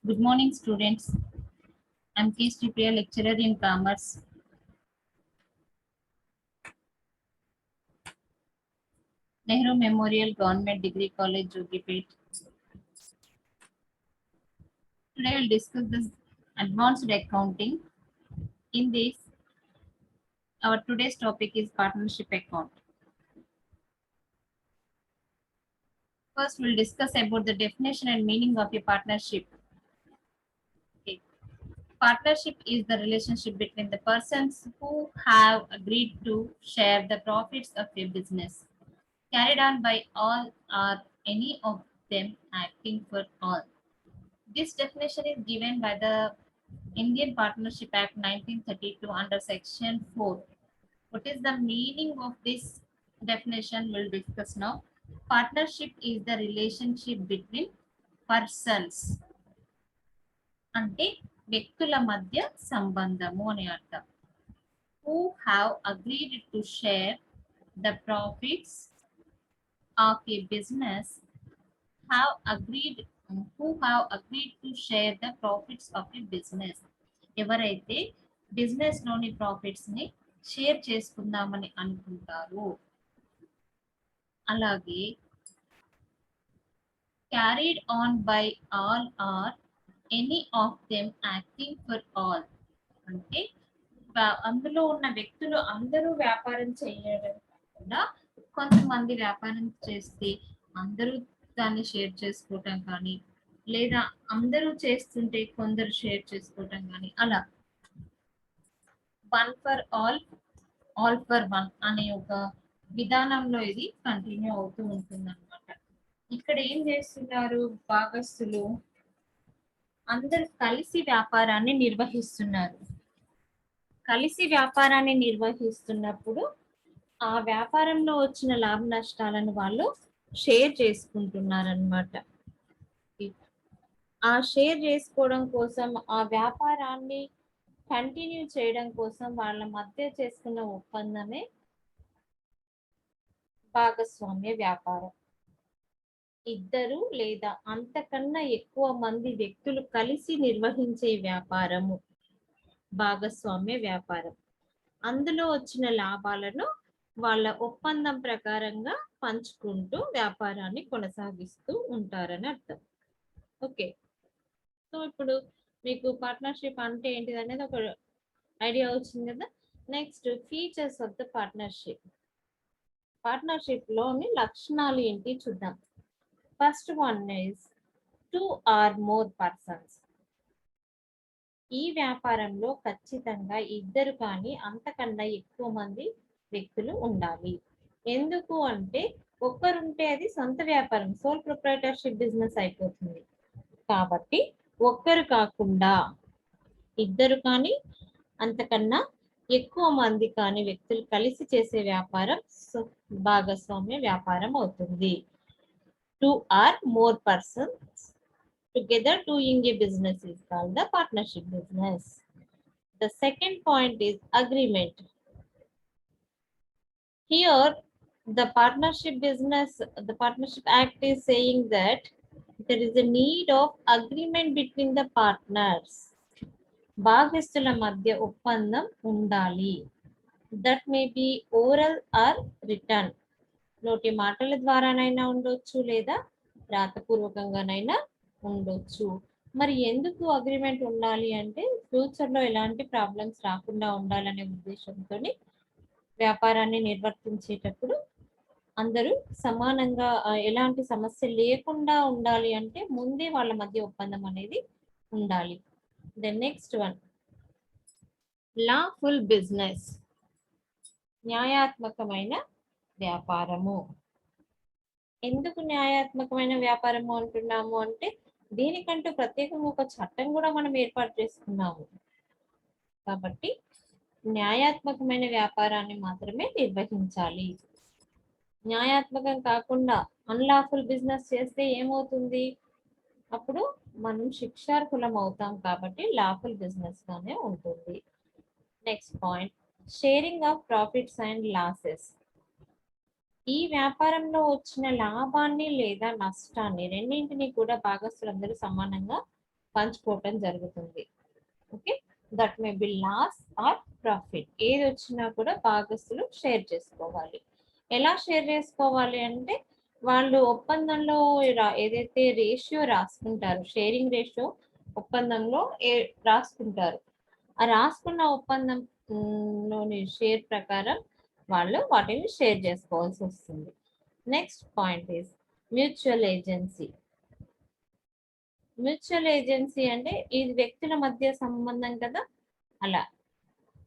Good morning, students. I'm K. Priya, lecturer in Commerce. Nehru Memorial Government Degree College, Jogipet. Today, I'll discuss this advanced accounting. In this, our today's topic is partnership account. First, we'll discuss about the definition and meaning of a partnership. Okay. Partnership is the relationship between the persons who have agreed to share the profits of a business, carried on by all or any of them acting for all. This definition is given by the Indian Partnership Act 1932 under Section 4. What is the meaning of this definition? We'll discuss now. Partnership is the relationship between persons. అంటే వ్యక్తుల మధ్య సంబంధము అని అర్థం. Who have agreed to share the profits of a business have agreed who have agreed to share the profits of a business. ఎవరైతే business లోని profits ని share చేసుకుందామని అనుకుంటారు. అలాగే carried on by all or any of them acting for all. అంటే అందులో ఉన్న వ్యక్తులు అందరూ వ్యాపారం చేయడం కాకుండా కొంతమంది వ్యాపారం చేస్తే అందరూ దాన్ని షేర్ చేసుకోవటం కానీ, లేదా అందరూ చేస్తుంటే కొందరు షేర్ చేసుకోవటం కానీ, అలా one for all all for one అనే ఒక విధానంలో ఇది కంటిన్యూ అవుతూ ఉంటుంది అనమాట. ఇక్కడ ఏం చేస్తున్నారు, భాగస్తులు అందరూ కలిసి వ్యాపారాన్ని నిర్వహిస్తున్నారు. కలిసి వ్యాపారాన్ని నిర్వహిస్తున్నప్పుడు ఆ వ్యాపారంలో వచ్చిన లాభ నష్టాలను వాళ్ళు షేర్ చేసుకుంటున్నారనమాట. ఆ షేర్ చేసుకోవడం కోసం, ఆ వ్యాపారాన్ని కంటిన్యూ చేయడం కోసం వాళ్ళ మధ్య చేసుకున్న ఒప్పందమే భాగస్వామ్య వ్యాపారం. ఇద్దరు లేదా అంతకన్నా ఎక్కువ మంది వ్యక్తులు కలిసి నిర్వహించే వ్యాపారము భాగస్వామ్య వ్యాపారం. అందులో వచ్చిన లాభాలను వాళ్ళ ఒప్పందం ప్రకారంగా పంచుకుంటూ వ్యాపారాన్ని కొనసాగిస్తూ ఉంటారని అర్థం. ఓకే, సో ఇప్పుడు మీకు పార్ట్నర్షిప్ అంటే ఏంటిది అనేది ఒక ఐడియా వచ్చింది కదా. Next, features of the partnership. Partnership లోని లక్షణాలు ఏంటి చూద్దాం. First one is 2 or more persons. ఈ వ్యాపారంలో ఖచ్చితంగా ఇద్దరు కానీ అంతకన్నా ఎక్కువ మంది వ్యక్తులు ఉండాలి. ఎందుకు అంటే ఒక్కరుంటే అది సొంత వ్యాపారం, సోల్ ప్రొప్రైటర్షిప్ బిజినెస్ అయిపోతుంది. కాబట్టి ఒక్కరు కాకుండా ఇద్దరు కానీ అంతకన్నా ఎక్కువ మంది కానీ వ్యక్తులు కలిసి చేసే వ్యాపారం భాగస్వామ్య వ్యాపారం అవుతుంది. 2 or more persons together doing a business is called the partnership business. The second point is agreement. Here the partnership act is saying that there is a need of agreement between the partners. భాగస్తుల మధ్య ఒప్పందం ఉండాలి. That may be oral or written. నోటి మాటల ద్వారానైనా ఉండొచ్చు, లేదా రాతపూర్వకంగానైనా ఉండొచ్చు. మరి ఎందుకు అగ్రిమెంట్ ఉండాలి అంటే ఫ్యూచర్ లో ఎలాంటి ప్రాబ్లమ్స్ రాకుండా ఉండాలనే ఉద్దేశంతో వ్యాపారాన్ని నిర్వర్తించేటప్పుడు అందరూ సమానంగా ఎలాంటి సమస్య లేకుండా ఉండాలి అంటే ముందే వాళ్ళ మధ్య ఒప్పందం అనేది ఉండాలి. The next one, lawful business. న్యాయాత్మకమైన వ్యాపారము. ఎందుకు న్యాయాత్మకమైన వ్యాపారము అంటున్నాము అంటే దీనికంటూ ప్రత్యేకంగా ఒక చట్టం కూడా మనం ఏర్పాటు చేసుకున్నాము. కాబట్టి న్యాయాత్మకమైన వ్యాపారాన్ని మాత్రమే నిర్వహించాలి. న్యాయాత్మకం కాకుండా అన్లాఫుల్ బిజినెస్ చేస్తే ఏమవుతుంది, అప్పుడు మనం శిక్షార్హులం అవుతాం. కాబట్టి లాఫుల్ బిజినెస్ గానే ఉంటుంది. Next point, sharing of profits and losses. ఈ వ్యాపారంలో వచ్చిన లాభాన్ని లేదా నష్టాన్ని రెండింటిని కూడా భాగస్తులందరూ సమానంగా పంచుకోవటం జరుగుతుంది. Okay, that may be loss or profit, ఏది వచ్చినా కూడా భాగస్తులు షేర్ చేసుకోవాలి. ఎలా షేర్ చేసుకోవాలి అంటే వాళ్ళు ఒప్పందంలో ఏదైతే రేషియో రాసుకుంటారు, షేరింగ్ రేషియో ఒప్పందంలో రాసుకుంటారు, ఆ రాసుకున్న ఒప్పందంలోని షేర్ ప్రకారం వాళ్ళు వాటిని షేర్ చేసుకోవాల్సి వస్తుంది. Next point is mutual agency. Mutual agency అంటే ఇది వ్యక్తుల మధ్య సంబంధం కదా, అలా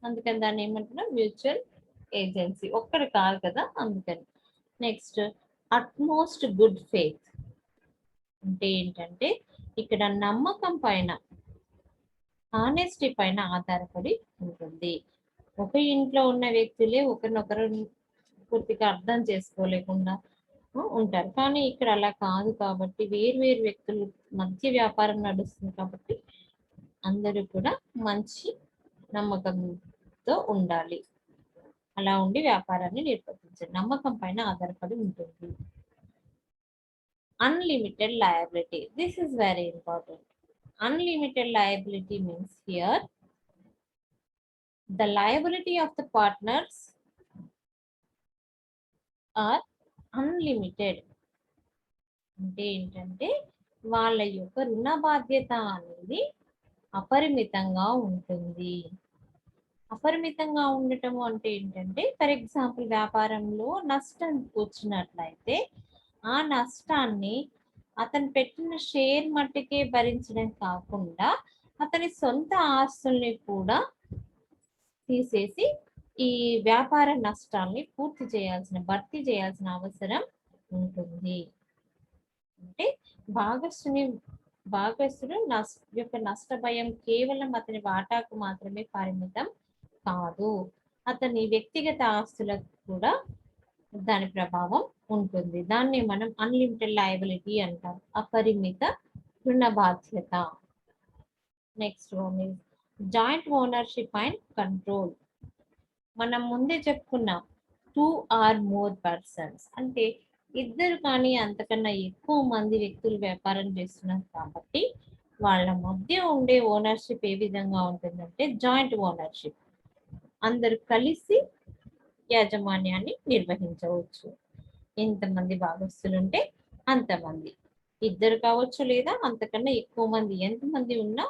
అందుకని దాన్ని ఏమంటున్నాం, మ్యూచువల్ ఏజెన్సీ. ఒక్కడు కాదు కదా, అందుకని. నెక్స్ట్ అట్మోస్ట్ గుడ్ ఫెయిత్ అంటే ఏంటంటే ఇక్కడ నమ్మకం పైన, ఆనెస్టీ పైన ఆధారపడి ఉంటుంది. ఒక ఇంట్లో ఉన్న వ్యక్తులే ఒకరినొకరు పూర్తిగా అర్థం చేసుకోలేకుండా ఉంటారు, కానీ ఇక్కడ అలా కాదు. కాబట్టి వేరు వ్యక్తుల మధ్య వ్యాపారం నడుస్తుంది కాబట్టి అందరూ కూడా మంచి నమ్మకంతో ఉండాలి. అలా ఉండి వ్యాపారాన్ని నిర్వర్తించాలి. నమ్మకం పైన ఆధారపడి ఉంటుంది. Unlimited liability, this is very important. Unlimited liability means here the liability of the partners are unlimited. అంటే ఏంటంటే వాళ్ళ యొక్క రుణ బాధ్యత అనేది అపరిమితంగా ఉంటుంది. అపరిమితంగా ఉండటం అంటే ఏంటంటే, ఫర్ ఎగ్జాంపుల్ వ్యాపారంలో నష్టం వచ్చినట్లయితే ఆ నష్టాన్ని అతను పెట్టిన షేర్ మట్టుకే భరించడం కాకుండా అతని సొంత ఆస్తుల్ని కూడా తీసేసి ఈ వ్యాపార నష్టాన్ని భర్తీ చేయాల్సిన అవసరం ఉంటుంది. అంటే భాగస్థుడు యొక్క నష్ట భయం కేవలం అతని వాటాకు మాత్రమే పరిమితం కాదు, అతని వ్యక్తిగత ఆస్తులకు కూడా దాని ప్రభావం ఉంటుంది. దాన్ని మనం అన్లిమిటెడ్ లయబిలిటీ అంటాం, అపరిమిత రుణ బాధ్యత. Next one is joint ownership and control. మనం ముందే చెప్పుకున్నాం 2 or more persons అంటే ఇద్దరు కానీ అంతకన్నా ఎక్కువ మంది వ్యక్తులు వ్యాపారం చేస్తున్నారు కాబట్టి వాళ్ళ మధ్య ఉండే ఓనర్షిప్ ఏ విధంగా ఉంటుందంటే జాయింట్ ఓనర్షిప్. అందరు కలిసి యాజమాన్యాన్ని నిర్వహించవచ్చు. ఎంతమంది భాగస్తులు ఉంటే అంతమంది, ఇద్దరు కావచ్చు లేదా అంతకన్నా ఎక్కువ మంది, ఎంతమంది ఉన్నా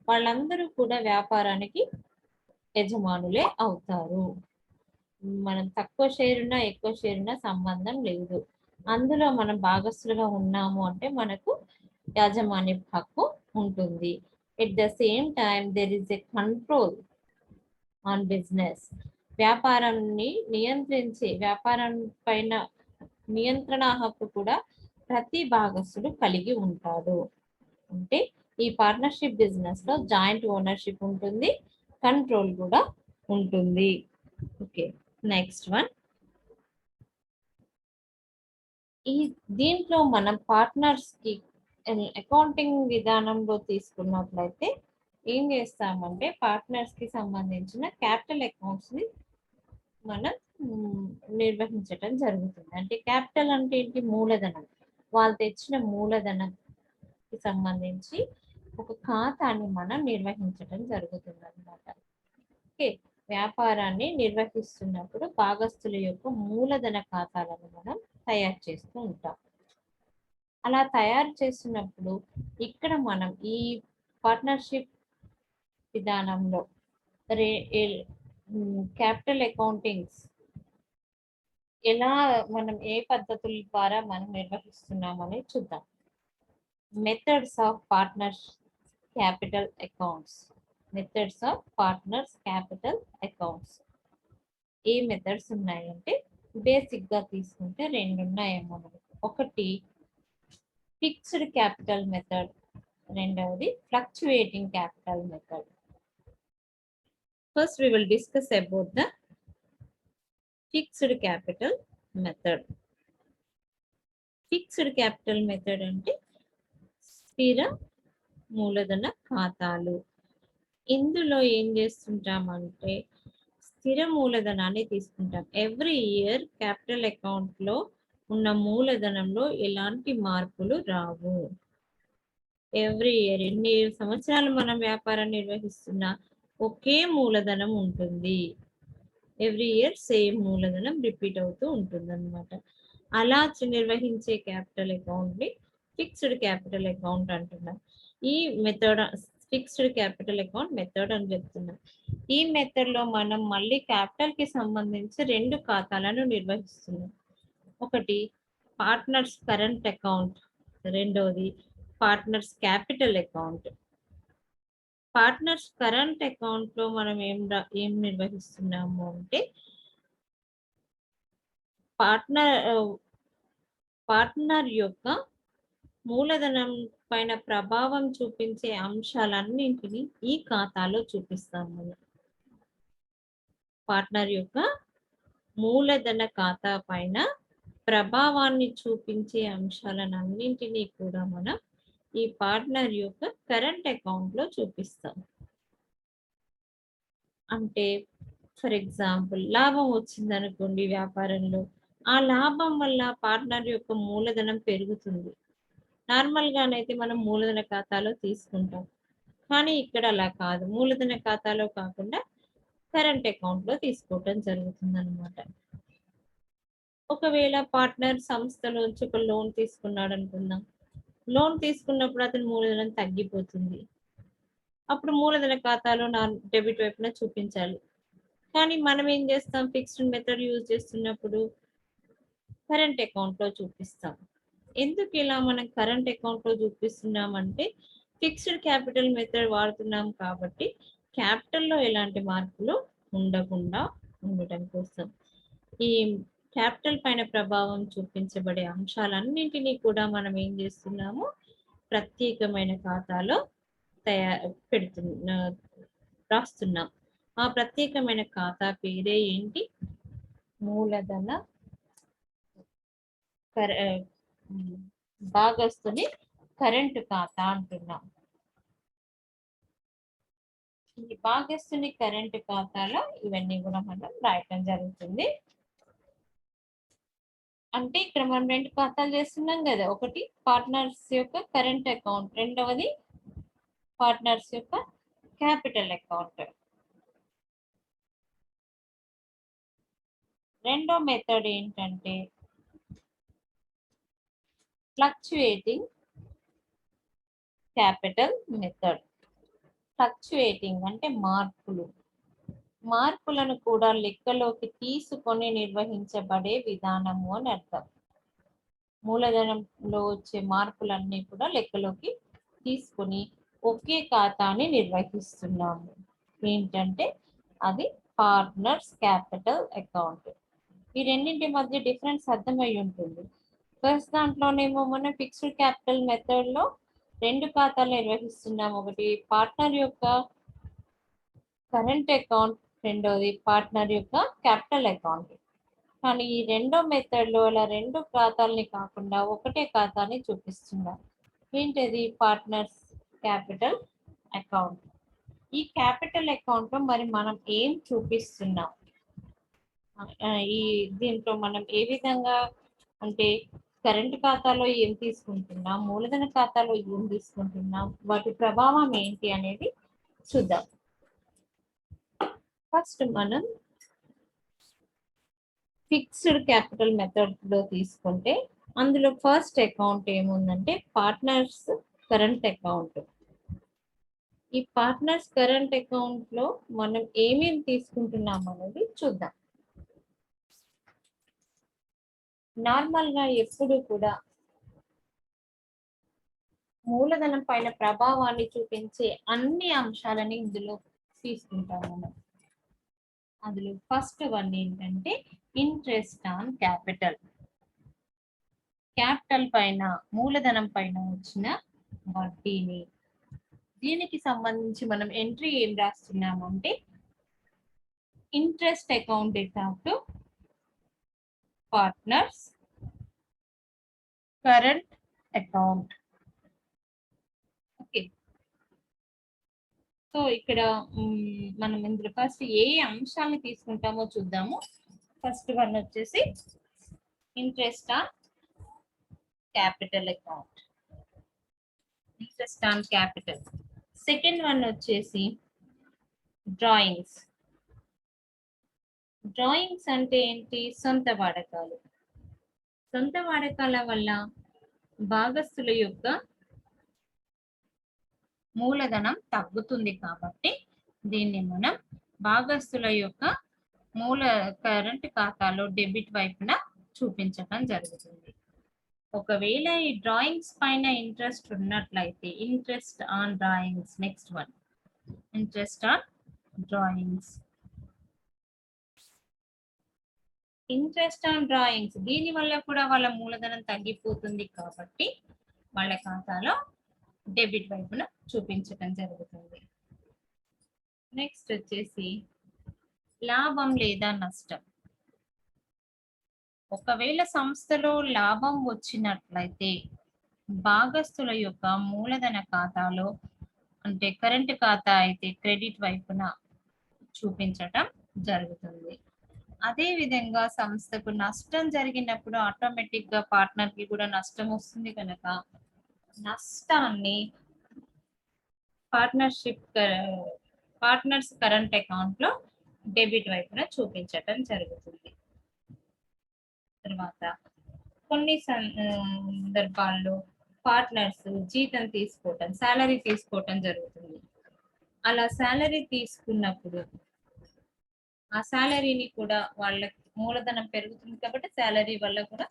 వాళ్ళందరూ కూడా వ్యాపారానికి యజమానులే అవుతారు. మనం తక్కువ షేర్ ఉన్నా ఎక్కువ షేర్ ఉన్నా సంబంధం లేదు, అందులో మనం భాగస్తులుగా ఉన్నాము అంటే మనకు యాజమాన్య హక్కు ఉంటుంది. At the same time there is a control on business. వ్యాపారాన్ని వ్యాపారం పైన నియంత్రణ హక్కు కూడా ప్రతి భాగస్తుడు కలిగి ఉంటాడు. అంటే ఈ పార్ట్నర్షిప్ బిజినెస్ లో జాయింట్ ఓనర్షిప్ ఉంటుంది, కంట్రోల్ కూడా ఉంటుంది. Okay, next one. దీంట్లో మనం పార్ట్నర్స్ కి అకౌంటింగ్ విధానంలో తీసుకున్నట్లయితే ఏం చేస్తామంటే పార్ట్నర్స్ కి సంబంధించిన క్యాపిటల్ అకౌంట్స్ ని మనం నిర్వహించటం జరుగుతుంది. అంటే క్యాపిటల్ అంటే ఏంటి, మూలధనం. వాళ్ళు తెచ్చిన మూలధనంకి సంబంధించి ఒక ఖాతాని మనం నిర్వహించటం జరుగుతుంది అన్నమాట. ఓకే, వ్యాపారాన్ని నిర్వహిస్తున్నప్పుడు భాగస్తుల యొక్క మూలధన ఖాతాలను మనం తయారు చేస్తూ ఉంటాం. అలా తయారు చేస్తున్నప్పుడు ఇక్కడ మనం ఈ పార్ట్నర్షిప్ విధానంలో క్యాపిటల్ అకౌంటింగ్స్ ఎలా మనం ఏ పద్ధతుల ద్వారా మనం నిర్వహిస్తున్నామని చూద్దాం. Methods of partners capital accounts. Methods of partners capital accounts A methods ఉన్నాయంటే బేసిక్ గా తీసుకుంటే 2 ఉన్నాయేమో. ఒకటి ఫిక్స్డ్ క్యాపిటల్ మెథడ్, రెండవది fluctuating capital method. First we will discuss about the fixed capital method. Fixed capital method అంటే స్థిర మూలధన ఖాతాలు. ఇందులో ఏం చేస్తుంటామంటే స్థిర మూలధనాన్ని తీసుకుంటాం. ఎవ్రీ ఇయర్ క్యాపిటల్ అకౌంట్ లో ఉన్న మూలధనంలో ఎలాంటి మార్పులు రావు. ఎవ్రీ ఇయర్ ఎన్ని సంవత్సరాలు మనం వ్యాపారం నిర్వహిస్తున్నా ఒకే మూలధనం ఉంటుంది. ఎవ్రీ ఇయర్ సేమ్ మూలధనం రిపీట్ అవుతూ ఉంటుంది అనమాట. అలా నిర్వహించే క్యాపిటల్ అకౌంట్ ని ఫిక్స్డ్ క్యాపిటల్ అకౌంట్ అంటున్నాం. ఈ method fixed capital account method అని చెప్తున్నాం. ఈ మెథడ్ లో మనం మళ్ళీ క్యాపిటల్ కి సంబంధించి 2 ఖాతాలను నిర్వహిస్తున్నాం. ఒకటి పార్ట్నర్స్ కరెంట్ అకౌంట్, రెండవది partners capital account. Partners current account లో మనం ఏం నిర్వహిస్తున్నాము అంటే పార్ట్నర్ యొక్క మూలధనం పైన ప్రభావం చూపించే అంశాలన్నింటినీ ఈ ఖాతాలో చూపిస్తాం మనం. పార్ట్నర్ యొక్క మూలధన ఖాతా పైన ప్రభావాన్ని చూపించే అంశాలన్నింటినీ కూడా మనం ఈ పార్ట్నర్ యొక్క కరెంట్ అకౌంట్ లో చూపిస్తాం. అంటే ఫర్ ఎగ్జాంపుల్ లాభం వచ్చింది అనుకోండి వ్యాపారంలో, ఆ లాభం వల్ల పార్ట్నర్ యొక్క మూలధనం పెరుగుతుంది. నార్మల్ గానైతే మనం మూలధన ఖాతాలో తీసుకుంటాం, కానీ ఇక్కడ అలా కాదు. మూలధన ఖాతాలో కాకుండా కరెంట్ అకౌంట్ లో తీసుకోవటం జరుగుతుంది అనమాట. ఒకవేళ పార్ట్నర్ సంస్థలోంచి ఒక లోన్ తీసుకున్నాడు అనుకుందాం. లోన్ తీసుకున్నప్పుడు అతని మూలధనం తగ్గిపోతుంది. అప్పుడు మూలధన ఖాతాలో నా డెబిట్ వైపున చూపించాలి. కానీ మనం ఏం చేస్తాం, ఫిక్స్డ్ మెథడ్ యూజ్ చేస్తున్నప్పుడు కరెంట్ అకౌంట్ లో చూపిస్తాం. ఎందుకు ఇలా మనం కరెంట్ అకౌంట్ లో చూపిస్తున్నామంటే ఫిక్స్డ్ క్యాపిటల్ మెథడ్ వాడుతున్నాం కాబట్టి క్యాపిటల్లో ఎలాంటి మార్పులు ఉండకుండా ఉండటం కోసం. ఈ క్యాపిటల్ పైన ప్రభావం చూపించబడే అంశాలన్నింటినీ కూడా మనం ఏం చేస్తున్నాము, ప్రత్యేకమైన ఖాతాలో రాస్తున్నాం. ఆ ప్రత్యేకమైన ఖాతా పేరే ఏంటి, మూలధన భాగస్తుని కరెంటు ఖాతా అంటున్నాం. ఈ భాగస్తుని కరెంటు ఖాతాలో ఇవన్నీ కూడా మనం రాయటం జరుగుతుంది. అంటే ఇక్కడ మనం 2 ఖాతాలు చేస్తున్నాం కదా. ఒకటి పార్ట్నర్స్ యొక్క కరెంట్ అకౌంట్, రెండవది పార్ట్నర్స్ యొక్క క్యాపిటల్ అకౌంట్. రెండో మెథడ్ ఏంటంటే ఫ్లక్చుయేటింగ్ క్యాపిటల్ మెథడ్. ఫ్లక్చుయేటింగ్ అంటే మార్పులను కూడా లెక్కలోకి తీసుకొని నిర్వహించబడే విధానము అని అర్థం. మూలధనంలో వచ్చే మార్పులన్నీ కూడా లెక్కలోకి తీసుకొని ఒకే ఖాతాని నిర్వహిస్తున్నాము. ఏంటంటే అది పార్ట్నర్స్ క్యాపిటల్ అకౌంట్. ఈ రెండింటి మధ్య డిఫరెన్స్ అర్థమై ఉంటుంది. ఫస్ట్ దాంట్లోనేమో మనం ఫిక్స్డ్ క్యాపిటల్ మెథడ్ లో 2 ఖాతాలు నిర్వహిస్తున్నాము. ఒకటి పార్ట్నర్ యొక్క కరెంట్ అకౌంట్, రెండోది పార్ట్నర్ యొక్క క్యాపిటల్ అకౌంట్. కానీ ఈ రెండో మెథడ్ లో అలా 2 ఖాతాలని కాకుండా ఒకటే ఖాతాని చూపిస్తున్నాం. ఏంటది, పార్ట్నర్స్ క్యాపిటల్ అకౌంట్. ఈ క్యాపిటల్ అకౌంట్ లో మరి మనం ఏం చూపిస్తున్నాం, దీంట్లో మనం ఏ విధంగా అంటే కరెంట్ ఖాతాలో ఏం తీసుకుంటున్నాం, మూలధన ఖాతాలో ఏం తీసుకుంటున్నాం, వాటి ప్రభావం ఏంటి అనేది చూద్దాం. ఫస్ట్ మనం ఫిక్స్డ్ క్యాపిటల్ మెథడ్ లో తీసుకుంటే అందులో ఫస్ట్ అకౌంట్ ఏముందంటే పార్ట్నర్స్ కరెంట్ అకౌంట్. ఈ పార్ట్నర్స్ కరెంట్ అకౌంట్ లో మనం ఏమేమి తీసుకుంటున్నాం అనేది చూద్దాం. నార్మల్ గా ఎప్పుడు కూడా మూలధనం పైన ప్రభావాన్ని చూపించే అన్ని అంశాలని ఇందులో తీసుకుంటాం మనం. అందులో ఫస్ట్ వన్ ఏంటంటే ఇంట్రెస్ట్ ఆన్ క్యాపిటల్. క్యాపిటల్ పైన, మూలధనం పైన వచ్చిన వడ్డీని. దీనికి సంబంధించి మనం ఎంట్రీ ఏం రాస్తున్నామంటే interest account to partners current account. Okay, so ఇక్కడ మనం ఇందులో ఫస్ట్ ఏ అంశాన్ని తీసుకుంటామో చూద్దాము. ఫస్ట్ వన్ వచ్చేసి interest on capital account, interest on capital. Second one వచ్చేసి డ్రాయింగ్స్. డ్రాయింగ్స్ అంటే ఏంటి? సొంత వాడకాలు. సొంత వాడకాల వల్ల భాగస్థుల యొక్క మూలధనం తగ్గుతుంది కాబట్టి దీన్ని మనం భాగస్థుల యొక్క కరెంట్ ఖాతాలో డెబిట్ వైపున చూపించడం జరుగుతుంది. ఒకవేళ ఈ డ్రాయింగ్స్ పైన ఇంట్రెస్ట్ ఉన్నట్లయితే interest on drawings. Next one interest on drawings. Interest on drawings దీని వల్ల కూడా వాళ్ళ మూలధనం తగ్గిపోతుంది కాబట్టి వాళ్ళ ఖాతాలో డెబిట్ వైపున చూపించడం జరుగుతుంది. నెక్స్ట్ వచ్చేసి లాభం లేదా నష్టం. ఒకవేళ సంస్థలో లాభం వచ్చినట్లయితే భాగస్థుల యొక్క మూలధన ఖాతాలో, అంటే కరెంట్ ఖాతా అయితే క్రెడిట్ వైపున చూపించటం జరుగుతుంది. అదే విధంగా సంస్థకు నష్టం జరిగినప్పుడు ఆటోమేటిక్ గా పార్ట్నర్ కి కూడా నష్టం వస్తుంది కనుక నష్టాన్ని పార్ట్నర్స్ కరెంట్ అకౌంట్ లో డెబిట్ వైపున చూపించటం జరుగుతుంది. తర్వాత కొన్ని సందర్భాల్లో పార్ట్నర్స్ జీతం తీసుకోవటం, సాలరీ తీసుకోవటం జరుగుతుంది. అలా సాలరీ తీసుకున్నప్పుడు ఆ సాలరీని కూడా వాళ్ళ మూలధనం పెరుగుతుంది కాబట్టి సాలరీ వల్ల కూడా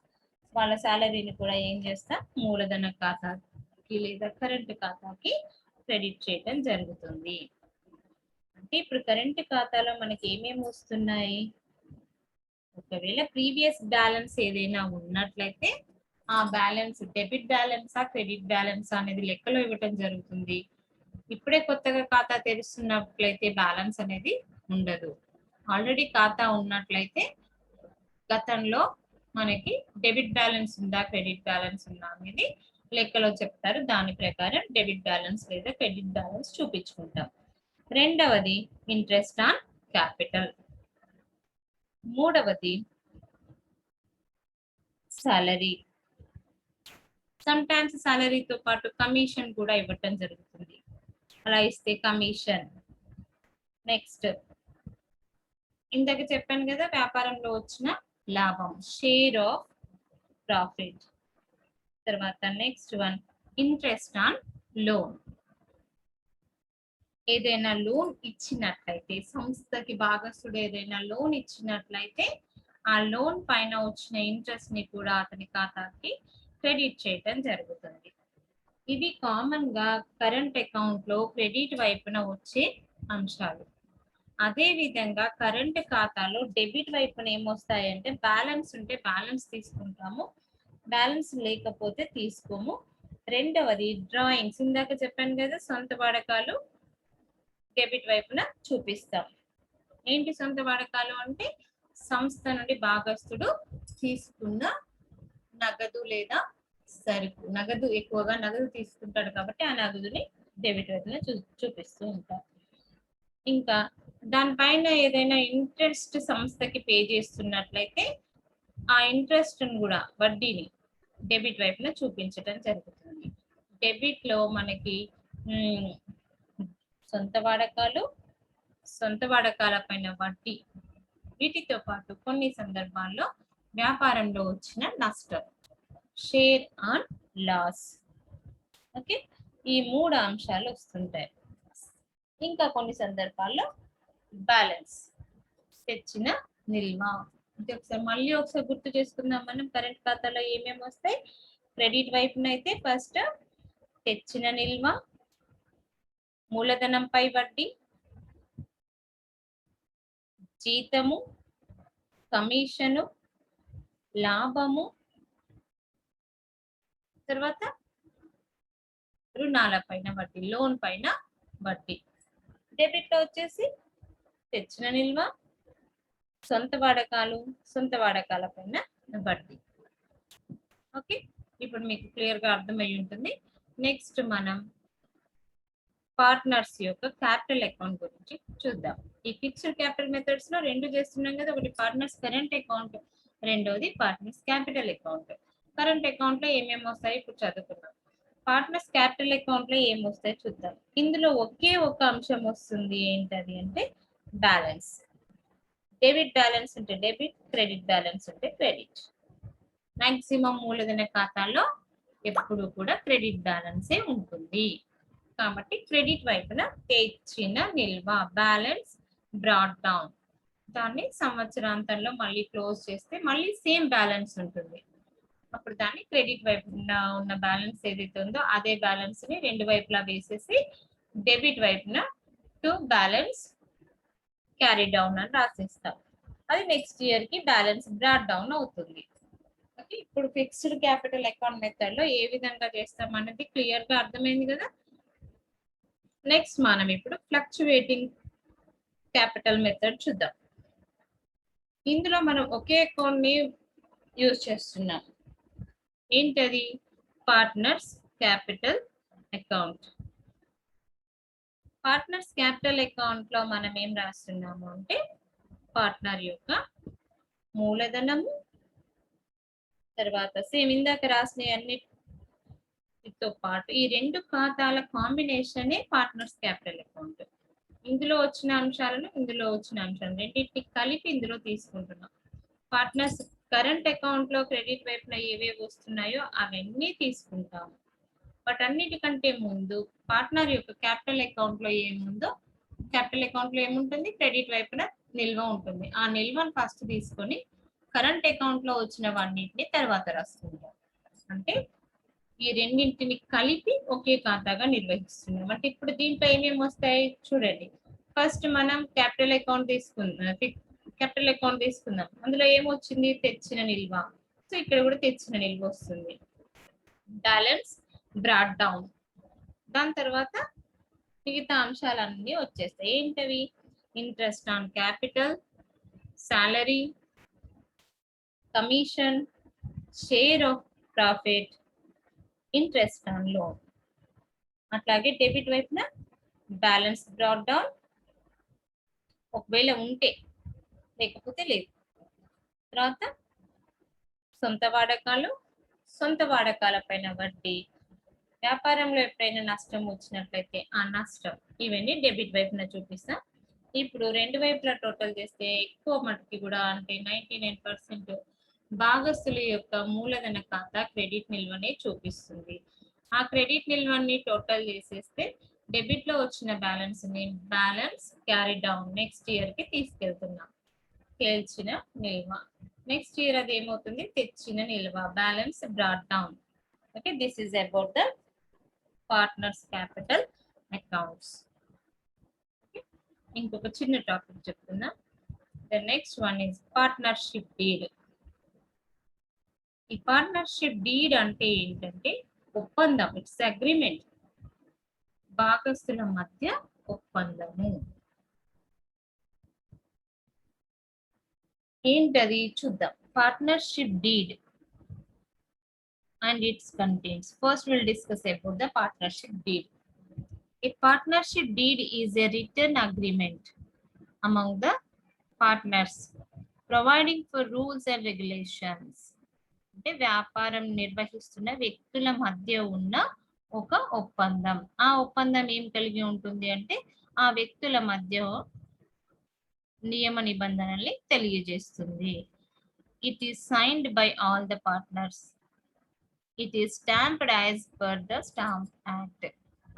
వాళ్ళ సాలరీని కూడా ఏం చేస్తా మూలధన ఖాతాకి లేదా కరెంట్ ఖాతాకి క్రెడిట్ చేయడం జరుగుతుంది. అంటే ఇప్పుడు కరెంట్ ఖాతాలో మనకి ఏమేమి వస్తున్నాయి? ఒకవేళ ప్రీవియస్ బ్యాలెన్స్ ఏదైనా ఉన్నట్లయితే ఆ బ్యాలెన్స్ డెబిట్ బ్యాలెన్సా క్రెడిట్ బ్యాలెన్స్ అనేది లెక్కలో ఇవ్వటం జరుగుతుంది. ఇప్పుడే కొత్తగా ఖాతా తెరుస్తున్నట్లయితే బ్యాలెన్స్ అనేది ఉండదు. ఆల్రెడీ ఖాతా ఉన్నట్లయితే గతంలో మనకి డెబిట్ బ్యాలెన్స్ ఉందా క్రెడిట్ బ్యాలెన్స్ ఉందా అనేది లెక్కలో చెప్తారు. దాని ప్రకారం డెబిట్ బ్యాలెన్స్ లేదా క్రెడిట్ బ్యాలెన్స్ చూపించుకుంటాం. రెండవది ఇంట్రెస్ట్ ఆన్ క్యాపిటల్. మూడవది సాలరీ. సమ్ టైమ్స్ సాలరీతో పాటు కమిషన్ కూడా ఇవ్వటం జరుగుతుంది. అలా ఇస్తే కమిషన్. నెక్స్ట్ ఇందాక చెప్పాను కదా వ్యాపారంలో వచ్చిన లాభం, షేర్ ఆఫ్ ప్రాఫిట్. తర్వాత next one interest on loan. ఏదైనా లోన్ ఇచ్చినట్లయితే సంస్థకి భాగస్థుడు ఏదైనా లోన్ ఇచ్చినట్లయితే ఆ లోన్ పైన వచ్చిన ఇంట్రెస్ట్ ని కూడా అతని ఖాతాకి క్రెడిట్ చేయడం జరుగుతుంది. ఇవి కామన్ గా కరెంట్ అకౌంట్ లో క్రెడిట్ వైపున వచ్చే అంశాలు. అదే విధంగా కరెంట్ ఖాతాలో డెబిట్ వైపున ఏమొస్తాయంటే బ్యాలెన్స్ ఉంటే బ్యాలెన్స్ తీసుకుంటాము, బ్యాలెన్స్ లేకపోతే తీసుకోము. రెండవది డ్రాయింగ్స్. ఇందాక చెప్పాను కదా సొంత వాడకాలు డెబిట్ వైపున చూపిస్తాం. ఏంటి సొంత వాడకాలు అంటే సంస్థ నుండి భాగస్థుడు తీసుకున్న నగదు లేదా సరుకు. నగదు ఎక్కువగా నగదు తీసుకుంటాడు కాబట్టి ఆ నగదుని డెబిట్ వైపున చూపిస్తూ ఉంటాం. ఇంకా దానిపైన ఏదైనా ఇంట్రెస్ట్ సంస్థకి పే చేస్తున్నట్లయితే ఆ ఇంట్రెస్ట్ కూడా వడ్డీని డెబిట్ వైపున చూపించడం జరుగుతుంది. డెబిట్ లో మనకి సొంత వాడకాలు, సొంత వాడకాల పైన వడ్డీ, వీటితో పాటు కొన్ని సందర్భాల్లో వ్యాపారంలో వచ్చిన నష్టం, షేర్ ఆన్ లాస్. ఓకే, ఈ మూడు అంశాలు వస్తుంటాయి. ఇంకా కొన్ని సందర్భాల్లో బ్యాలెన్స్, తెచ్చిన నిల్వ. మళ్ళీ ఒకసారి గుర్తు చేసుకుందాం. మనం కరెంట్ ఖాతాలో ఏమేమి వస్తాయి? క్రెడిట్ వైపున అయితే ఫస్ట్ తెచ్చిన నిల్వ, మూలధనంపై వడ్డీ, జీతము, కమిషను, లాభము, తర్వాత రుణాల పైన వడ్డీ, లోన్ పైన వడ్డీ. డెబిట్ లో వచ్చేసి తెచ్చిన నిల్వ, సొంత వాడకాలు, సొంత వాడకాల పైన వడ్డీ. ఓకే, ఇప్పుడు మీకు క్లియర్ గా అర్థమై ఉంటుంది. నెక్స్ట్ మనం పార్ట్నర్స్ యొక్క క్యాపిటల్ అకౌంట్ గురించి చూద్దాం. ఈ ఫిక్స్డ్ క్యాపిటల్ మెథడ్స్ లో రెండు చేస్తున్నాం కదా, ఒకటి పార్ట్నర్స్ కరెంట్ అకౌంట్, రెండోది partners capital account. Current account లో ఏమేమి వస్తాయి ఇప్పుడు చదువుకున్నాం. పార్ట్నర్స్ క్యాపిటల్ అకౌంట్ లో ఏం వస్తాయి చూద్దాం. ఇందులో ఒకే ఒక అంశం వస్తుంది, ఏంటది అంటే బ్యాలెన్స్. డెబిట్ బ్యాలెన్స్ ఉంటే డెబిట్, క్రెడిట్ బ్యాలెన్స్ ఉంటే క్రెడిట్. మాక్సిమం మూలధన ఖాతాలో ఎప్పుడు కూడా క్రెడిట్ బ్యాలెన్సే ఉంటుంది. కాబట్టి క్రెడిట్ వైపున తెచ్చిన నిల్వ బ్యాలెన్స్ బ్రాట్ డౌన్, దాన్ని సంవత్సరాంతంలో మళ్ళీ క్లోజ్ చేస్తే మళ్ళీ సేమ్ బ్యాలెన్స్ ఉంటుంది. అప్పుడు దాన్ని క్రెడిట్ వైపున ఉన్న బ్యాలెన్స్ ఏదైతే ఉందో అదే బ్యాలెన్స్ ని రెండు వైపులా వేసేసి డెబిట్ వైపున టు బ్యాలెన్స్ క్యారీ డౌన్ అని రాసిస్తాం. అది నెక్స్ట్ ఇయర్ కి బ్యాలెన్స్ బ్రాట్ డౌన్ అవుతుంది. ఇప్పుడు ఫిక్స్డ్ క్యాపిటల్ అకౌంట్ మెథడ్ లో ఏ విధంగా చేస్తాం అనేది క్లియర్ గా అర్థమైంది కదా. నెక్స్ట్ మనం ఇప్పుడు ఫ్లక్చువేటింగ్ క్యాపిటల్ మెథడ్ చూద్దాం. ఇందులో మనం ఒకే అకౌంట్ ని యూజ్ చేస్తున్నాం. ఏంటది? Partners capital account. Partners capital account లో మనం ఏం రాస్తున్నాము అంటే పార్ట్నర్ యొక్క మూలధనము, తర్వాత సేమ్ ఇందాక రాసిన అన్నిటితో పాటు ఈ రెండు ఖాతాల కాంబినేషనే పార్ట్నర్స్ క్యాపిటల్ అకౌంట్. ఇందులో వచ్చిన అంశాలను ఇందులో వచ్చిన అంశాలను రెండింటిని కలిపి ఇందులో తీసుకుంటున్నాం. పార్ట్నర్స్ కరెంట్ అకౌంట్ లో క్రెడిట్ వైపున ఏవేవి వస్తున్నాయో అవన్నీ తీసుకుంటాము. బట్ అన్నిటికంటే ముందు పార్ట్నర్ యొక్క క్యాపిటల్ అకౌంట్ లో ఏముందో, క్యాపిటల్ అకౌంట్ లో ఏముంటుంది, క్రెడిట్ వైపున నిల్వ ఉంటుంది. ఆ నిల్వను ఫస్ట్ తీసుకొని కరెంట్ అకౌంట్ లో వచ్చిన వాటిని తర్వాత రాసుకుంటాం. అంటే ఈ రెండింటిని కలిపి ఒకే ఖాతాగా నిర్వహిస్తున్నాం. అంటే ఇప్పుడు దీంట్లో ఏమేమి వస్తాయి చూడండి. ఫస్ట్ మనం క్యాపిటల్ అకౌంట్ తీసుకుందాం. అందులో ఏమొచ్చింది? తెచ్చిన నిల్వ. సో ఇక్కడ కూడా తెచ్చిన నిల్వ వస్తుంది. Balance brought down. దాని తర్వాత మిగతా అంశాలన్నీ వచ్చేస్తాయి. ఏంటవి? Interest on capital, salary, commission, share of profit, interest on loan. అట్లాగే డెబిట్ వైపున బ్యాలెన్స్ బ్రాట్ డౌన్, ఒకవేళ ఉంటే, లేకపోతే లేదు. తర్వాత సొంత వాడకాలు, సొంత వాడకాల పైన వడ్డీ, వ్యాపారంలో ఎప్పుడైనా నష్టం వచ్చినట్లయితే ఆ నష్టం, ఇవన్నీ డెబిట్ వైపున చూపిస్తాం. ఇప్పుడు రెండు వైపులా టోటల్ చేస్తే ఎక్కువ మటుకి కూడా అంటే 99% భాగస్తుల యొక్క మూలధన ఖాతా క్రెడిట్ నిల్వనే చూపిస్తుంది. ఆ క్రెడిట్ నిల్వని టోటల్ చేసేస్తే డెబిట్ లో వచ్చిన బ్యాలెన్స్ ని balance carry down next year కి తీసుకెళ్తున్నాం. తేల్చిన నిల్వ నెక్స్ట్ ఇయర్ అది ఏమవుతుంది? తెచ్చిన నిల్వ, balance brought down. Okay, this is about the partners capital accounts. ఇంకొక చిన్న టాపిక్ చెప్తున్నా. The next one is partnership deed. ఈ పార్ట్నర్షిప్ డీడ్ అంటే ఏంటంటే ఒప్పందం, ఇట్స్ అగ్రిమెంట్, భాగస్తుల మధ్య ఒప్పందము. ఏంటది చూద్దాం. Partnership deed and its contents. First we'll discuss about the partnership deed. A partnership deed is a written agreement among the partners providing for rules and regulations. అంటే వ్యాపారం నిర్వహిస్తున్న వ్యక్తుల మధ్య ఉన్న ఒక ఒప్పందం. ఆ ఒప్పందం ఏం కలిగి ఉంటుంది అంటే ఆ వ్యక్తుల మధ్య నియమ నిబంధనల్ని తెలియజేస్తుంది. It is signed by all the partners. It is stamped as per the Stamp Act.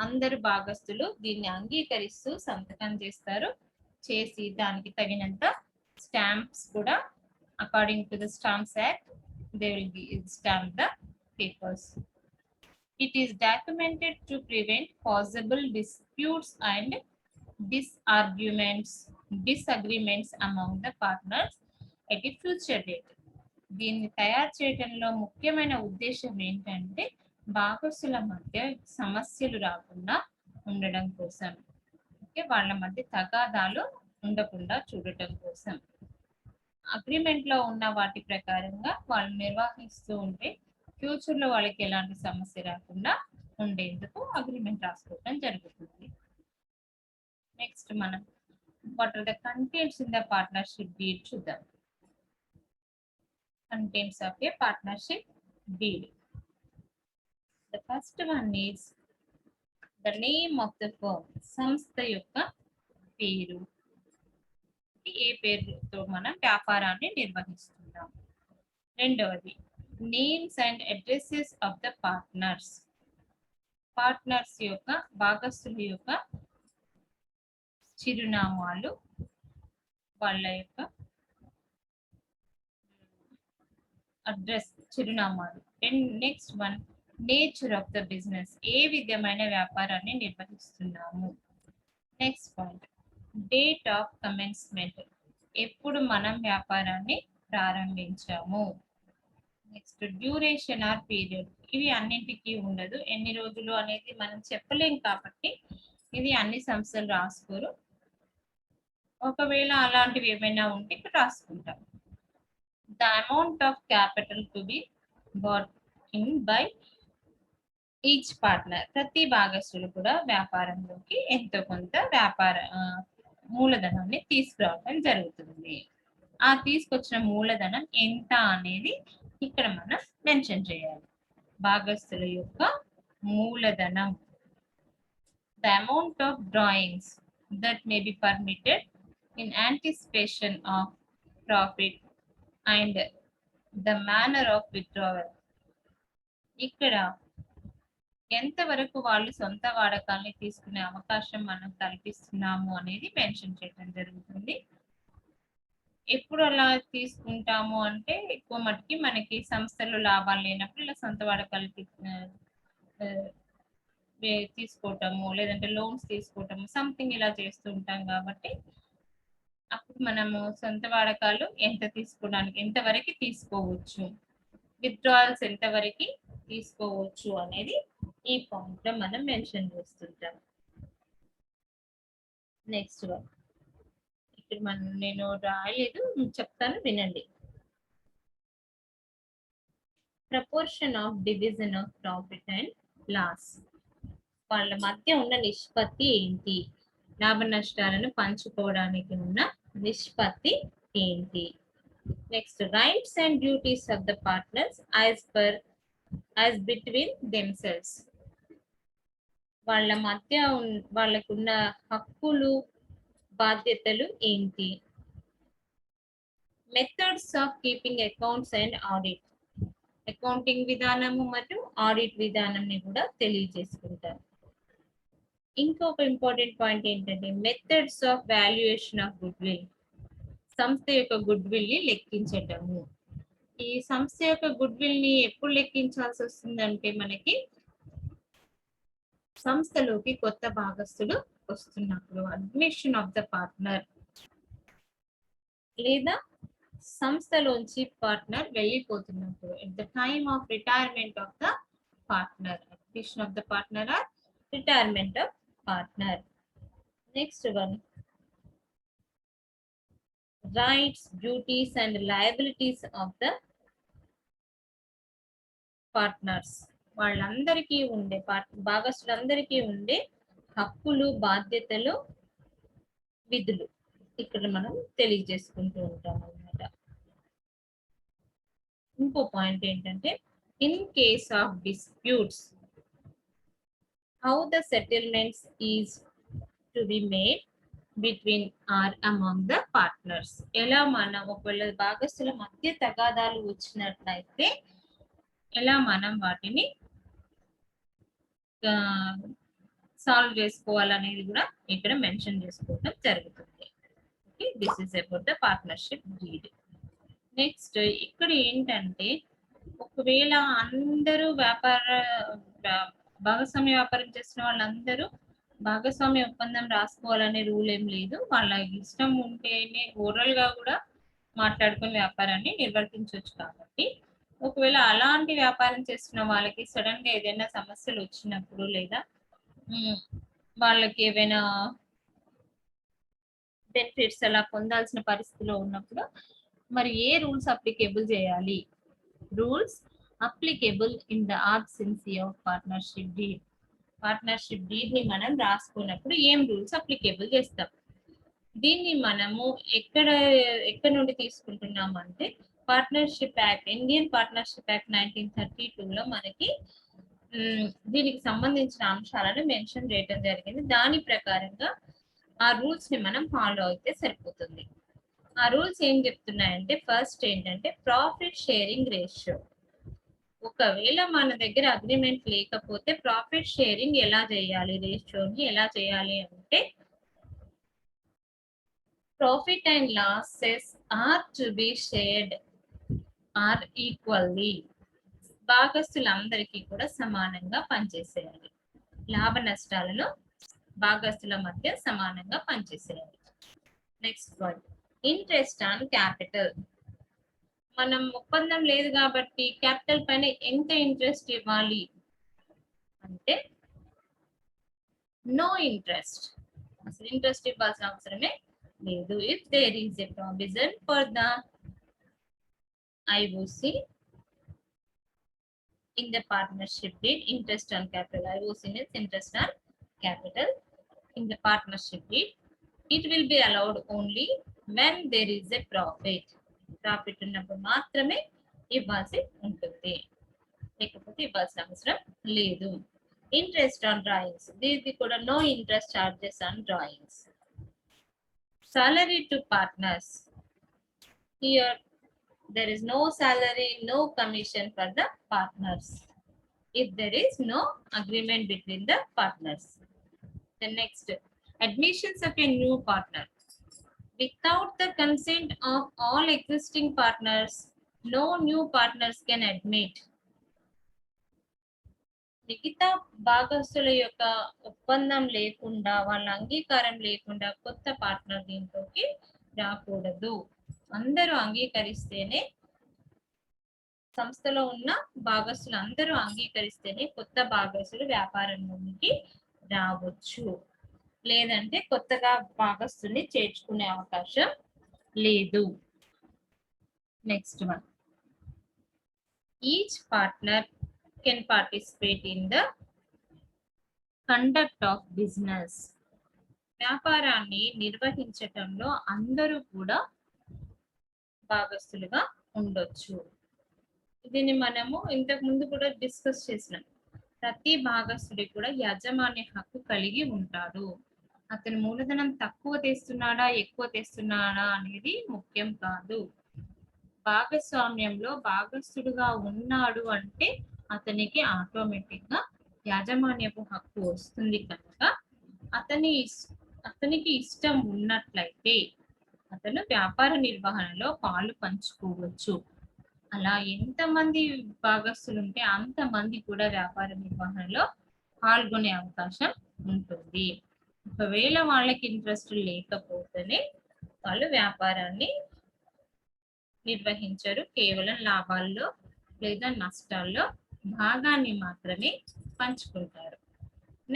అందరు భాగస్తులు దీన్ని అంగీకరిస్తూ సంతకం చేస్తారు. చేసి దానికి తగినంత స్టాంప్స్ కూడా according to the stamps act they will be stamp the papers. It is documented to prevent possible disputes and disagreements among the partners at a future date. దీన్ని తయారు చేయడంలో ముఖ్యమైన ఉద్దేశం ఏంటంటే భాగస్తుల మధ్య సమస్యలు రాకుండా ఉండడం కోసం, వాళ్ళ మధ్య తగాదాలు ఉండకుండా చూడటం కోసం. అగ్రిమెంట్ లో ఉన్న వాటి ప్రకారంగా వాళ్ళు నిర్వహిస్తూ ఉంటే ఫ్యూచర్ లో వాళ్ళకి ఎలాంటి సమస్య రాకుండా ఉండేందుకు అగ్రిమెంట్ రాసుకోవడం జరుగుతుంది. నెక్స్ట్ మనం what are the contents in the partnership deed చూద్దాం. Contents of a partnership deed. The first one is the name of the firm. సంస్థ యొక్క పేరు. ఏ పేరుతో మనం వ్యాపారాన్ని నిర్వహిస్తున్నాం. రెండవది names and addresses of the partners. Partners యొక్క భాగస్థుల యొక్క చిరునామాలు, వాళ్ళ యొక్క అడ్రస్, చిరునామాలు. And next one nature of the business. ఏ విధమైన వ్యాపారాన్ని నిర్వహిస్తున్నాము. Next point date of commencement. ఎప్పుడు మనం వ్యాపారాన్ని ప్రారంభించాము. Next duration are period. ఇవి అన్నింటికి ఉండదు, ఎన్ని రోజులు అనేది మనం చెప్పలేం కాబట్టి ఇది అన్ని సంస్థలు రాసుకోరు. ఒకవేళ అలాంటివి ఏమైనా ఉంటే ఇక్కడ రాసుకుంటాం. The amount of capital to be brought in by each partner. ప్రతి భాగస్వాములు కూడా వ్యాపారంలోకి ఎంతో కొంత వ్యాపార మూలధనాన్ని తీసుకురావడం జరుగుతుంది. ఆ తీసుకొచ్చిన మూలధనం ఎంత అనేది ఇక్కడ మనం మెన్షన్ చేయాలి. భాగస్థుల యొక్క మూలధనం. The amount of drawings that may be permitted in anticipation of profit and the manner of withdrawal. ఇక్కడ ఎంతవరకు వాళ్ళు సొంత వాడకాల్ని తీసుకునే అవకాశం మనం కల్పిస్తున్నాము అనేది మెన్షన్ చేయడం జరుగుతుంది. ఎప్పుడు అలా తీసుకుంటాము అంటే ఎక్కువ మటుకి మనకి సంస్థలు లాభాలు లేనప్పుడు ఇలా సొంత వాడకాలకి తీసుకోవటము, లేదంటే లోన్స్ తీసుకోవటము, సంథింగ్ ఇలా చేస్తూ ఉంటాం కాబట్టి అప్పుడు మనము సొంత వాడకాలు ఎంతవరకు తీసుకోవచ్చు, విత్డ్రావల్స్ ఎంతవరకు తీసుకోవచ్చు అనేది ఈ పాయింట్ లో మనం మెన్షన్ చేస్తుంటాం. నెక్స్ట్ వన్ ఇక్కడ నేను రాయలేదు, చెప్తాను వినండి. Proportion of division of profit and loss. వాళ్ళ మధ్య ఉన్న నిష్పత్తి ఏంటి, లాభ నష్టాలను పంచుకోవడానికి ఉన్న నిష్పత్తి ఏంటి. Next rights and duties of the partners as between themselves. వాళ్ళ మధ్య వాళ్ళకున్న హక్కులు బాధ్యతలు ఏంటి. Methods of keeping accounts and audit. Accounting విధానము మరియు ఆడిట్ విధానాన్ని కూడా తెలియజేసుకుంటారు. ఇంకొక ఇంపార్టెంట్ పాయింట్ ఏంటంటే methods of valuation of good will. సంస్థ యొక్క గుడ్ విల్ ని లెక్కించటము. ఈ సంస్థ యొక్క గుడ్ విల్ ని ఎప్పుడు లెక్కించాల్సి వస్తుందంటే మనకి సంస్థలోకి కొత్త భాగస్థులు వస్తున్నప్పుడు, అడ్మిషన్ ఆఫ్ ద పార్ట్నర్, లేదా సంస్థలోంచి పార్ట్నర్ వెళ్ళిపోతున్నప్పుడు, at the time of retirement of the partner. Admission of the partner or retirement of partner. Next one rights, duties and liabilities of the partners. వాళ్ళందరికీ ఉండే భాగస్థులందరికీ ఉండే హక్కులు, బాధ్యతలు, విధులు ఇక్కడ మనం తెలియజేసుకుంటూ ఉంటాం అన్నమాట. ఇంకో పాయింట్ ఏంటంటే in case of disputes how the settlements is to be made between or among the partners. ఎలా మనం ఒకవేళ భాగస్థుల మధ్య తగాదాలు వచ్చినట్లయితే ఎలా మనం వాటిని సాల్వ్ చేసుకోవాలనేది కూడా ఇక్కడ మెన్షన్ చేసుకోవడం జరుగుతుంది. This is about the partnership deed. Next ఇక్కడ ఏంటంటే ఒకవేళ అందరూ భాగస్వామ్య వ్యాపారం చేసిన వాళ్ళందరూ భాగస్వామ్య ఒప్పందం రాసుకోవాలనే రూల్ ఏం లేదు. వాళ్ళ ఇష్టం ఉంటేనే ఓరల్ గా కూడా మాట్లాడుకుని వ్యాపారాన్ని నిర్వర్తించవచ్చు. కాబట్టి ఒకవేళ అలాంటి వ్యాపారం చేస్తున్న వాళ్ళకి సడన్ గా ఏదైనా సమస్యలు వచ్చినప్పుడు, లేదా వాళ్ళకి ఏవైనా బెనిఫిట్స్ అలా పొందాల్సిన పరిస్థితిలో ఉన్నప్పుడు మరి ఏ రూల్స్ అప్లికేబుల్ చేయాలి. Rules applicable in the absence of partnership deed. Partnership deed ని మనం రాసుకున్నప్పుడు ఏం రూల్స్ అప్లికేబుల్ చేస్తాం. దీన్ని మనము ఎక్కడ నుండి తీసుకుంటున్నాం అంటే partnership act, Indian partnership act 1932లో మనకి దీనికి సంబంధించిన అంశాలను మెన్షన్ చేయడం జరిగింది. దాని ప్రకారంగా ఆ రూల్స్ ని మనం ఫాలో అయితే సరిపోతుంది. ఆ రూల్స్ ఏం చెప్తున్నాయంటే ఫస్ట్ ఏంటంటే ప్రాఫిట్ షేరింగ్ రేషియో. ఒకవేళ మన దగ్గర అగ్రిమెంట్ లేకపోతే ప్రాఫిట్ షేరింగ్ ఎలా చేయాలి, రేషియోని ఎలా చేయాలి అంటే profit and losses are to be shared are equally. భాగస్తులందరికీ కూడా సమానంగా పనిచేసేయాలి. లాభ నష్టాలను భాగస్తుల మధ్య సమానంగా పనిచేసేయాలి. Next point interest on capital. మనం ఒప్పందం లేదు కాబట్టి క్యాపిటల్ పైన ఎంత ఇంట్రెస్ట్ ఇవ్వాలి అంటే నో ఇంట్రెస్ట్, అసలు ఇంట్రెస్ట్ ఇవ్వాల్సిన అవసరమే లేదు. If there is a provision for the IOC in the partnership deed, interest on capital, IOC means interest on capital in the partnership deed, it will be allowed only when there is a profit. Profit ఉన్నప్పుడు మాత్రమే ఇవ్వాల్సి ఉంటుంది, లేకపోతే ఇవ్వాల్సిన అవసరం లేదు. Interest on drawings, దీనికి కూడా no interest charges on drawings. Salary to partners, here there is no salary, no commission for the partners if there is no agreement between the partners. The next, admissions of a new partner. Without the consent of all existing partners, no new partners can admit. మిగతా భాగస్తుల యొక్క ఒప్పందం లేకుండా, వాళ్ళ అంగీకారం లేకుండా కొత్త partner దీంట్లోకి రాకూడదు. అందరూ అంగీకరిస్తేనే, సంస్థలో ఉన్న భాగస్తులు అందరూ అంగీకరిస్తేనే కొత్త భాగస్తులు వ్యాపారంలోనికి రావచ్చు. లేదంటే కొత్తగా భాగస్తుల్ని చేర్చుకునే అవకాశం లేదు. Next one, each partner can participate in the conduct of business. వ్యాపారాన్ని నిర్వహించటంలో అందరూ కూడా భాగస్తులుగా ఉండొచ్చు. దీన్ని మనము ఇంతకు ముందు కూడా డిస్కస్ చేసినాం. ప్రతి భాగస్తుడి కూడా యాజమాన్య హక్కు కలిగి ఉంటాడు. అతను మూలధనం తక్కువ తెస్తున్నాడా ఎక్కువ తెస్తున్నాడా అనేది ముఖ్యం కాదు. భాగస్వామ్యంలో భాగస్తుడుగా ఉన్నాడు అంటే అతనికి ఆటోమేటిక్ గా యాజమాన్యపు హక్కు వస్తుంది. కనుక అతనికి ఇష్టం ఉన్నట్లయితే అతను వ్యాపార నిర్వహణలో పాలు పంచుకోవచ్చు. అలా ఎంతమంది భాగస్తులు ఉంటే అంతమంది కూడా వ్యాపార నిర్వహణలో పాల్గొనే అవకాశం ఉంటుంది. ఒకవేళ వాళ్ళకి ఇంట్రెస్ట్ లేకపోతేనే వాళ్ళు వ్యాపారాన్ని నిర్వహించరు. కేవలం లాభాల్లో లేదా నష్టాల్లో భాగాన్ని మాత్రమే పంచుకుంటారు.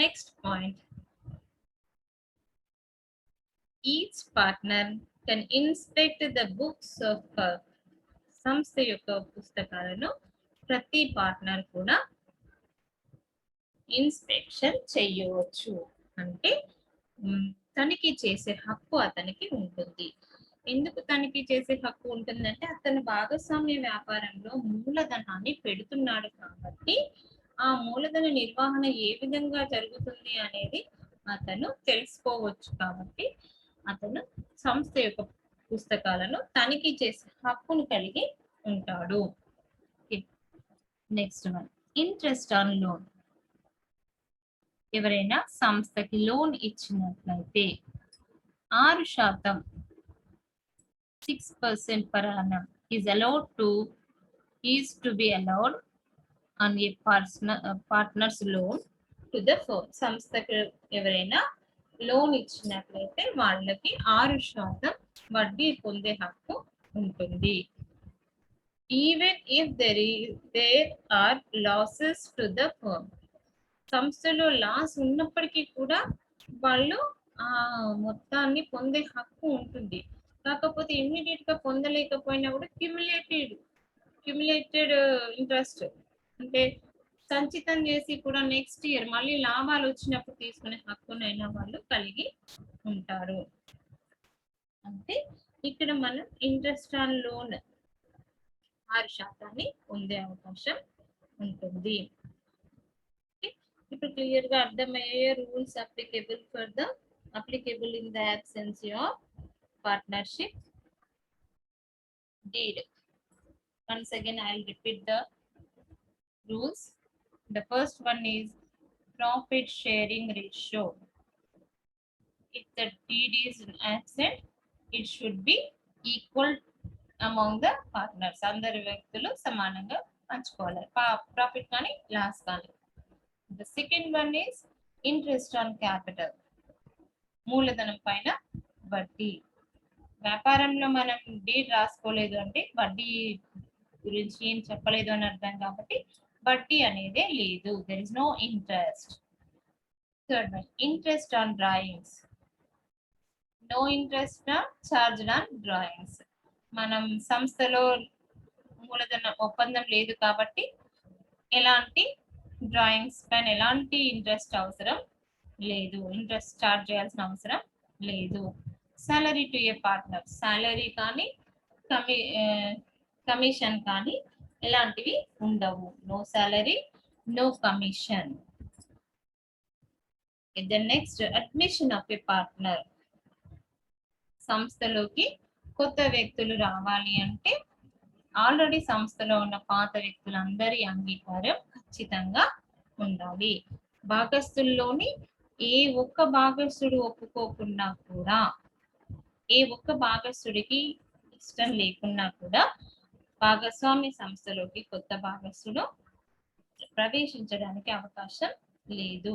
Next point, each partner can inspect the books of. సంస్థ యొక్క పుస్తకాలను ప్రతి పార్ట్నర్ కూడా ఇన్స్పెక్షన్ చేయవచ్చు. అంటే తనిఖీ చేసే హక్కు అతనికి ఉంటుంది. ఎందుకు తనిఖీ చేసే హక్కు ఉంటుందంటే అతను భాగస్వామ్య వ్యాపారంలో మూలధనాన్ని పెడుతున్నాడు కాబట్టి ఆ మూలధన నిర్వహణ ఏ విధంగా జరుగుతుంది అనేది అతను తెలుసుకోవచ్చు. కాబట్టి అతను సంస్థ యొక్క పుస్తకాలను తనిఖీ చేసే హక్కును కలిగి ఉంటాడు. Next one, interest on loan. ఎవరైనా సంస్థకి లోన్ ఇచ్చినట్లయితే 6% 6% per annum is to be allowed on a partner's loan to the firm. సంస్థకి ఎవరైనా లోన్ ఇచ్చినట్లయితే వాళ్ళకి 6% వడ్డీ పొందే హక్కు ఉంటుంది. Even if there are losses to the firm. సంస్థలో లాస్ ఉన్నప్పటికీ కూడా వాళ్ళు ఆ మొత్తాన్ని పొందే హక్కు ఉంటుంది. కాకపోతే ఇమ్మీడియట్ గా పొందలేకపోయినా కూడా క్యుములేటెడ్ ఇంట్రెస్ట్ అంటే సంచితం చేసి కూడా నెక్స్ట్ ఇయర్ మళ్ళీ లాభాలు వచ్చినప్పుడు తీసుకునే హక్కునైనా వాళ్ళు కలిగి ఉంటారు. అంటే ఇక్కడ మనం ఇంట్రెస్ట్ ఆన్ లోన్ 6% పొందే అవకాశం ఉంటుంది. ఇప్పుడు క్లియర్ గా అర్థమయ్యే rules applicable in the absence of partnership deed. Once again I'll repeat the rules. The first one is profit sharing ratio. If the deed is absent, it should be equal among the partners. అందరు వ్యక్తులు సమానంగా పంచుకోవాలి, profit కానీ loss కానీ. The second one is interest on capital. మూలధనం పైన వడ్డీ. వ్యాపారంలో మనం డీడ్ రాసుకోలేదు అంటే వడ్డీ గురించి ఏం చెప్పలేదు అని అర్థం, కాబట్టి వడ్డీ అనేదే లేదు. There is no interest. Third one interest on drawings. No interest charged on drawings. మనం సంస్థలో మూలధన ఒప్పందం లేదు కాబట్టి ఎలాంటి డ్రాయింగ్స్ పైన ఎలాంటి ఇంట్రెస్ట్ అవసరం లేదు, ఇంట్రెస్ట్ చార్జ్ చేయాల్సిన అవసరం లేదు. Salary to a partner. Salary కానీ కమిషన్ కానీ ఎలాంటివి ఉండవు. No salary, no commission. The next admission of a partner. సంస్థలోకి కొత్త వ్యక్తులు రావాలి అంటే ఆల్రెడీ సంస్థలో ఉన్న పాత వ్యక్తులందరి అంగీకారం ఖచ్చితంగా ఉండాలి. భాగస్తుల్లోని ఏ ఒక్క భాగస్తుడు ఒప్పుకోకున్నా కూడా, ఏ ఒక్క భాగస్తుడికి ఇష్టం లేకున్నా కూడా భాగస్వామి సంస్థలోకి కొత్త భాగస్తుడు ప్రవేశించడానికి అవకాశం లేదు.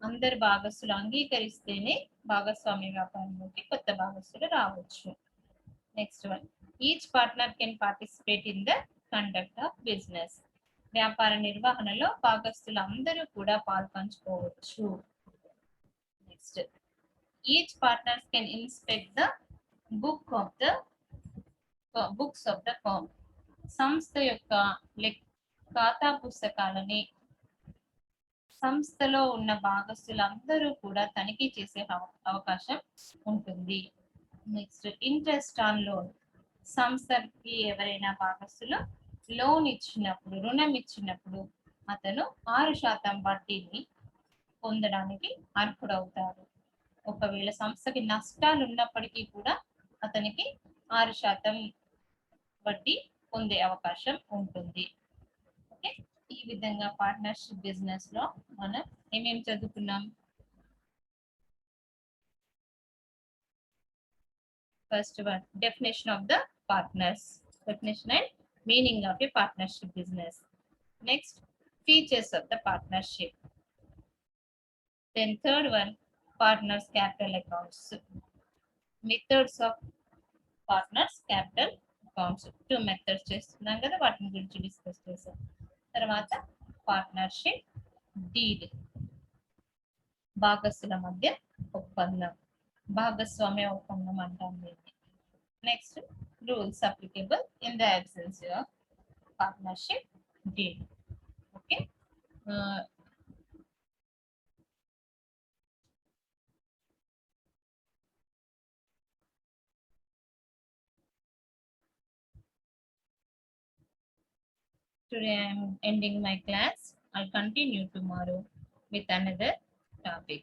అందరు భాగస్తులు అంగీకరిస్తేనే భాగస్వామి వ్యాపారంలోకి కొత్త భాగస్తుడు రావచ్చు. Next one, each partner can participate in the conduct of business. వ్యాపార నిర్వహణలో భాగస్తులు అందరూ కూడా పాల్పంచుకోవచ్చు. Next, each partners can inspect the books of the firm. సంస్థ యొక్క ఖాతా పుస్తకాలని సంస్థలో ఉన్న భాగస్తులందరూ కూడా తనిఖీ చేసే అవకాశం ఉంటుంది. Next, interest on loan. సంస్థకి ఎవరైనా భాగస్తులు లోన్ ఇచ్చినప్పుడు, రుణం ఇచ్చినప్పుడు అతను 6% వడ్డీని పొందడానికి అర్హుడవుతాడు. ఒకవేళ సంస్థకి నష్టాలు ఉన్నప్పటికీ కూడా అతనికి 6% వడ్డీ పొందే అవకాశం ఉంటుంది. ఓకే, ఈ విధంగా పార్ట్నర్షిప్ బిజినెస్ లో మనం ఏమేమి చదువుకున్నాం? First one, definition of the partners, definition and meaning of a partnership business. Next, features of the partnership. Then third one, partners capital accounts. Methods of partners capital accounts. 2 methods చేస్తున్నాం కదా, వాటిని గురించి discuss చేసాం. తర్వాత partnership deed, భాగస్తుల మధ్య ఒప్పందం, భాగస్వామ్య ఒప్పందం అంటాం దీన్ని. Next, rules applicable in the absence of partnership deed. Okay, today I am ending my class. I'll continue tomorrow with another topic.